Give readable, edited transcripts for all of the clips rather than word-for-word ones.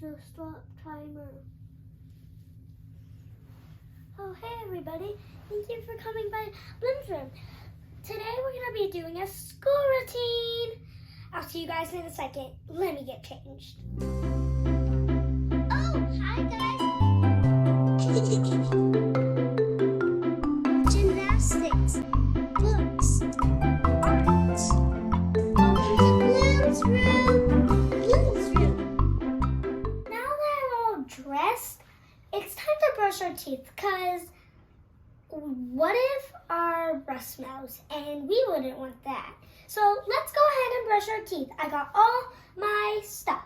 So stop timer. Oh, hey everybody. Thank you for coming by Bloom's room. Today we're going to be doing a school routine. I'll see you guys in a second. Let me get changed. Oh, hi guys. Gymnastics, books, arts. Bloom's room. Bloom's room. Now that I'm all dressed, it's time to brush our teeth because what if our breath smells? And we wouldn't want that. So let's go ahead and brush our teeth. I got all my stuff.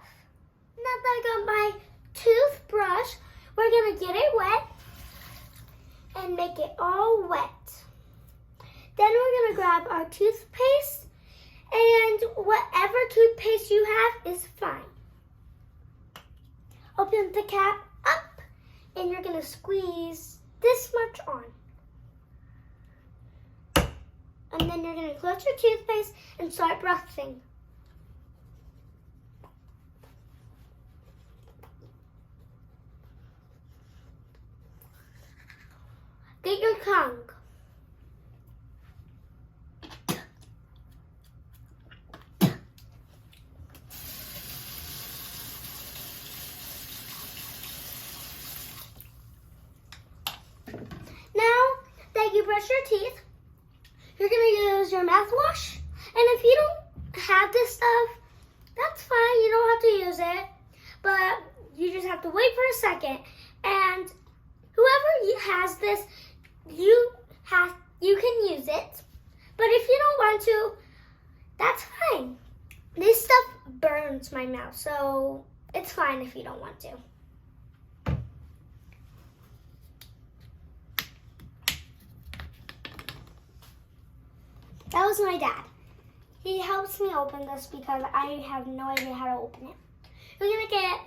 Now that I got my toothbrush, we're going to get it wet and make it all wet. Then we're going to grab our toothpaste, and whatever toothpaste you have is fine. Open the cap up, and you're going to squeeze this much on. And then you're going to close your toothpaste and start brushing. Get your tongue. Now that you brush your teeth, you're going to use your mouthwash. And if you don't have this stuff, that's fine. You don't have to use it. But you just have to wait for a second. And whoever has this, you can use it. But if you don't want to, that's fine. This stuff burns my mouth, so it's fine if you don't want to. That was my dad. He helps me open this because I have no idea how to open it. We're going to get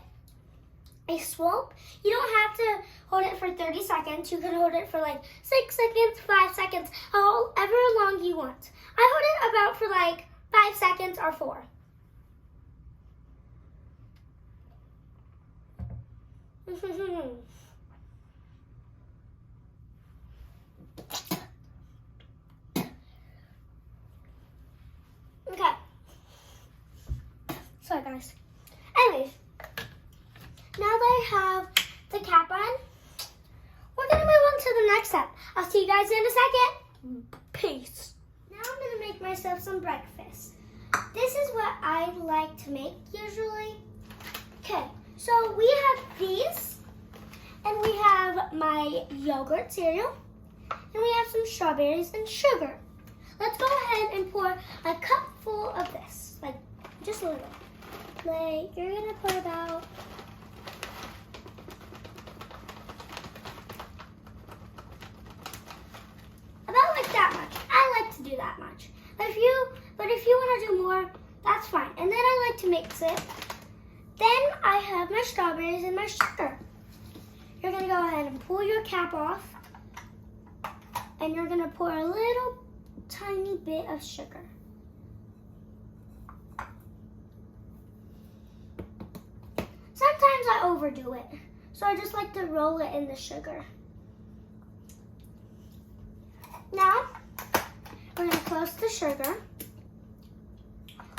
a swoop. You don't have to hold it for 30 seconds. You can hold it for like 6 seconds, 5 seconds, however long you want. I hold it about for like 5 seconds or 4. Okay. Sorry guys. Anyways, now that I have the cap on, we're going to move on to the next step. I'll see you guys in a second. Peace. Now I'm going to make myself some breakfast. This is what I like to make usually. Okay, so we have these, and we have my yogurt cereal, and we have some strawberries and sugar. Let's go ahead and pour a cup full of this, like just a little. Like you're gonna pour about like that much. I like to do that much. But if you want to do more, that's fine. And then I like to mix it. Then I have my strawberries and my sugar. You're gonna go ahead and pull your cap off, and you're gonna pour a little tiny bit of sugar. Sometimes I overdo it, so I just like to roll it in the sugar. Now, we're going to close the sugar,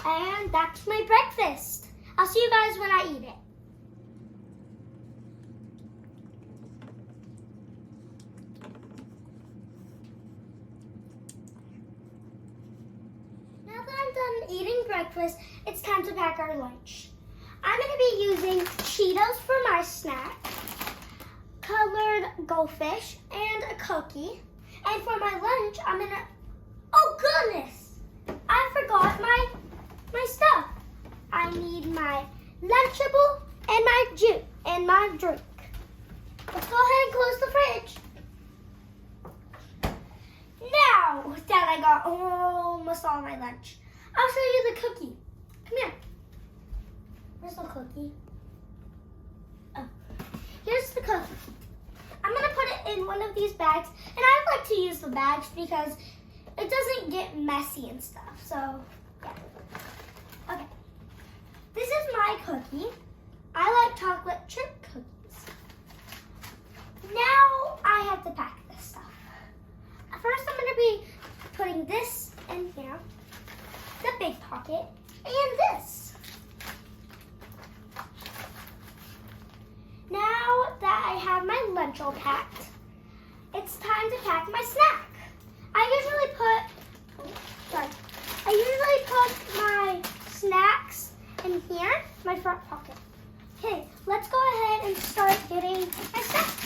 and that's my breakfast. I'll see you guys when I eat it. Eating breakfast, it's time to pack our lunch. I'm going to be using Cheetos for my snack, colored goldfish, and a cookie. And for my lunch, I'm going to, oh goodness, I forgot my stuff. I need my Lunchable and my juice and my drink. Let's go ahead and close the fridge. Now that I got almost all my lunch, I'll show you the cookie. Come here. Where's the cookie? Oh, here's the cookie. I'm going to put it in one of these bags. And I like to use the bags because it doesn't get messy and stuff. So, yeah. Okay. This is my cookie. I like chocolate chip cookies. Now I have to pack this stuff. First, I'm going to be putting this in here, the big pocket, and this. Now that I have my lunch all packed, it's time to pack my snack. I usually put my snacks in here, my front pocket. Okay, let's go ahead and start getting my snacks.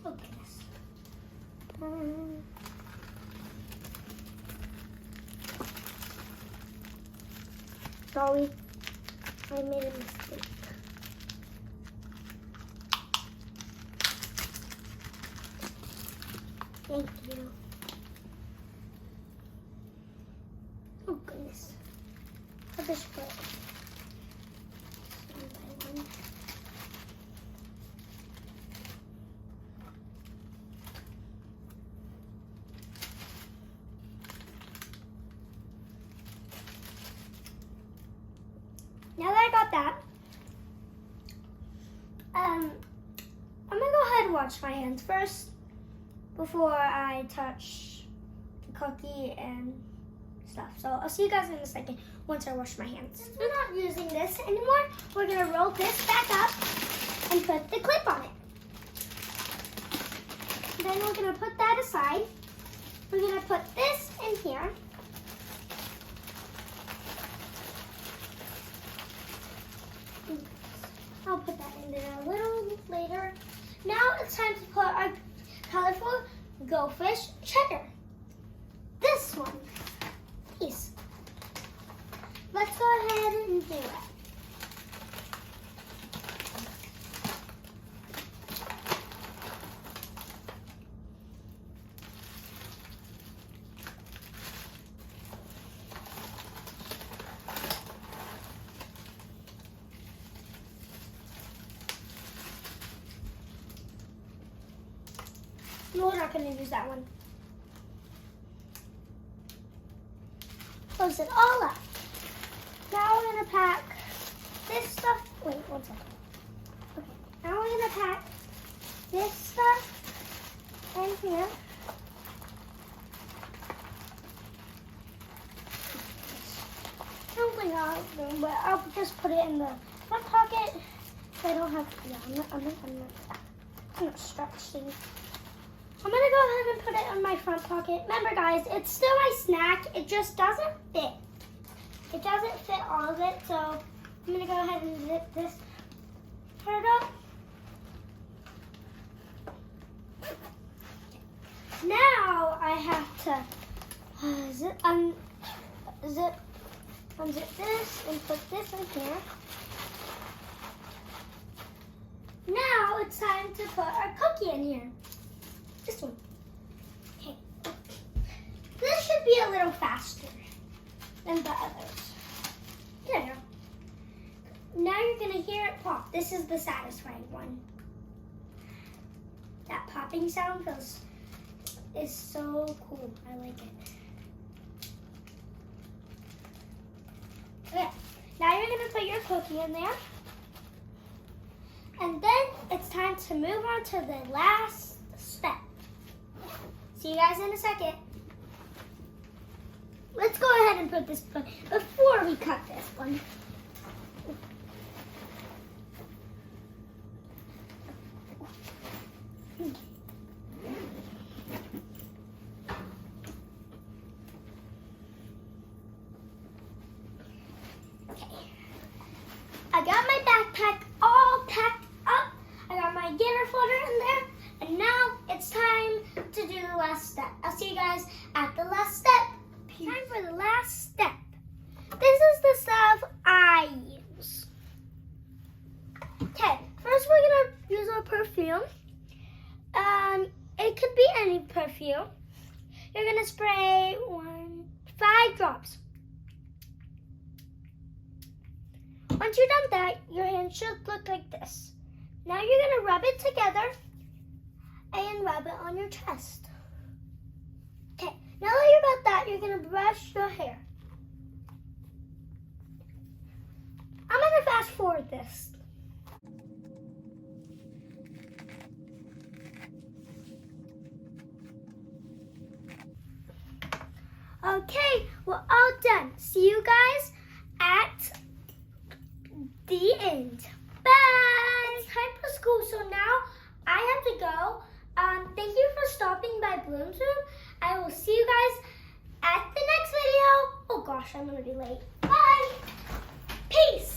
Oh goodness. Sorry, I made a mistake. Thank you. Oh goodness. I'll just put one by one. Now that I got that, I'm gonna go ahead and wash my hands first before I touch the cookie and stuff. So I'll see you guys in a second once I wash my hands. Since we're not using this anymore, we're gonna roll this back up and put the clip on it. Then we're gonna put that aside. We're gonna put this in here. I'll put that in there a little later. Now it's time to put our colorful goldfish cheddar. This one. Piece. Let's go ahead and do it. No, we're not going to use that one. Close it all up. Now we're going to pack this stuff. Wait, 1 second. Okay, now we're going to pack this stuff in here. I don't think I'll have room, but I'll just put it in the front pocket. So I don't have, yeah, I'm not stretching. I'm gonna go ahead and put it in my front pocket. Remember guys, it's still my snack. It just doesn't fit. It doesn't fit all of it, so I'm gonna go ahead and zip this part up. Now I have to unzip this and put this in here. Now it's time to put our cookie in here. This one. Okay. This should be a little faster than the others. There you go. Now you're going to hear it pop. This is the satisfying one. That popping sound is so cool. I like it. Okay. Now you're going to put your cookie in there. And then it's time to move on to the last step. See you guys in a second. Let's go ahead and put this before we cut this one. Okay. I got my backpack all packed up. I got my gator folder in there. And now it's time to do the last step. I'll see you guys at the last step. Time for the last step. This is the stuff I use. Okay, first we're going to use our perfume. It could be any perfume. You're going to spray 5 drops. Once you're done that, your hand should look like this. Now you're gonna rub it together and rub it on your chest. Okay, now that you're about that, you're gonna brush your hair. I'm gonna fast forward this. Okay, we're all done. See you guys at the end. Bye! It's time for school, so now I have to go. Thank you for stopping by Bloom's room. I will see you guys at the next video. Oh gosh, I'm gonna be late. Bye! Peace!